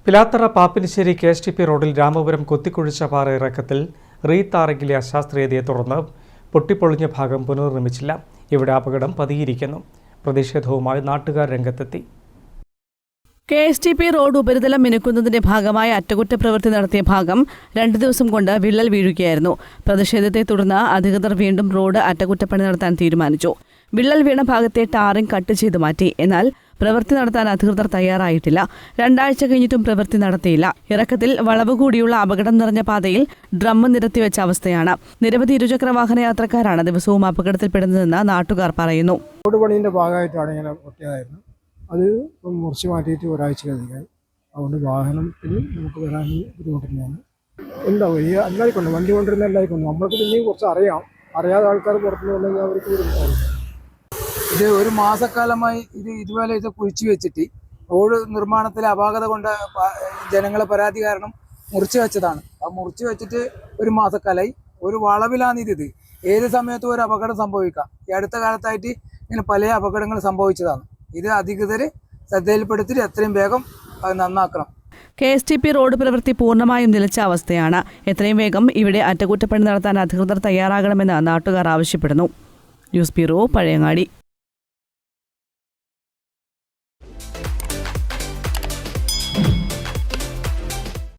Pilathara Pappinisseri KSTP റോഡിൽ രാമപുരം കൊത്തിക്കുഴിച്ച പാറ ഇറക്കത്തിൽ റീത്താറെങ്കിലെ അശാസ്ത്രീയതയെ തുടർന്ന് പൊട്ടിപ്പൊളിഞ്ഞ ഭാഗം പുനർനിർമ്മിച്ചില്ല. ഇവിടെ അപകടം പതിയിരിക്കുന്നു. പ്രതിഷേധവുമായി നാട്ടുകാർ രംഗത്തെത്തി. KSTP റോഡ് ഉപരിതലം മിനുക്കുന്നതിന്റെ ഭാഗമായി അറ്റകുറ്റപ്രവൃത്തി നടത്തിയ ഭാഗം 2 ദിവസം കൊണ്ട് വിള്ളൽ വീഴുകയായിരുന്നു. പ്രതിഷേധത്തെ തുടർന്ന് അധികൃതർ വീണ്ടും റോഡ് അറ്റകുറ്റപ്പണി നടത്താൻ തീരുമാനിച്ചു. വിള്ളൽ വീണ ഭാഗത്തെ ടാറിംഗ് കട്ട് ചെയ്തു മാറ്റി. എന്നാൽ പ്രവൃത്തി നടത്താൻ അധികൃതർ തയ്യാറായിട്ടില്ല. 2 ആഴ്ച കഴിഞ്ഞിട്ടും പ്രവൃത്തി നടത്തിയില്ല. ഇറക്കത്തിൽ വളവ് കൂടിയുള്ള അപകടം നിറഞ്ഞ പാതയിൽ ഡ്രം നിരത്തിവെച്ച അവസ്ഥയാണ്. നിരവധി ഇരുചക്ര വാഹന യാത്രക്കാരാണ് ദിവസവും അപകടത്തിൽപ്പെടുന്നതെന്ന് നാട്ടുകാർ പറയുന്നു. റോഡ് പണിയുടെ ഭാഗമായിട്ടാണ് ഇങ്ങനെ പൊട്ടിയതായിരുന്നു. അത് മുറിച്ച് മാറ്റിയിട്ട് ഒരാഴ്ചയിലധികമായി. അതുകൊണ്ട് വാഹനത്തിൽ നമുക്ക് വരാൻ ബുദ്ധിമുട്ടുന്നതാണ്. ഉണ്ടാവും ഈ എല്ലാവർക്കും വണ്ടി കൊണ്ടിരുന്ന എല്ലാവർക്കും നമ്മൾക്ക് പിന്നെയും കുറച്ച് അറിയാതെ ആൾക്കാർ പുറത്തുനിന്ന് വന്നെങ്കിൽ അവർക്ക് ബുദ്ധിമുട്ടായിരിക്കും. ഇത് 1 മാസക്കാലമായി ഇതുപോലെ കുഴിച്ചു വെച്ചിട്ട് റോഡ് നിർമ്മാണത്തിലെ അപാകത കൊണ്ട് ജനങ്ങളെ പരാതി കാരണം മുറിച്ചു വെച്ചതാണ്. ആ മുറിച്ചു വെച്ചിട്ട് 1 മാസക്കാലമായി. ഒരു വളവിലാണ് ഇത്. ഏത് സമയത്തും ഒരു അപകടം സംഭവിക്കാം. ഈ അടുത്ത കാലത്തായിട്ട് ഇങ്ങനെ പല അപകടങ്ങൾ സംഭവിച്ചതാണ്. ഇത് അധികൃതർ ശ്രദ്ധയിൽപ്പെടുത്തി എത്രയും വേഗം നന്നാക്കണം. KSTP റോഡ് പ്രവൃത്തി പൂർണ്ണമായും നിലച്ച അവസ്ഥയാണ്. എത്രയും വേഗം ഇവിടെ അറ്റകുറ്റപ്പണി നടത്താൻ അധികൃതർ തയ്യാറാകണമെന്ന് നാട്ടുകാർ ആവശ്യപ്പെടുന്നു. News bureau, Pazhayangadi.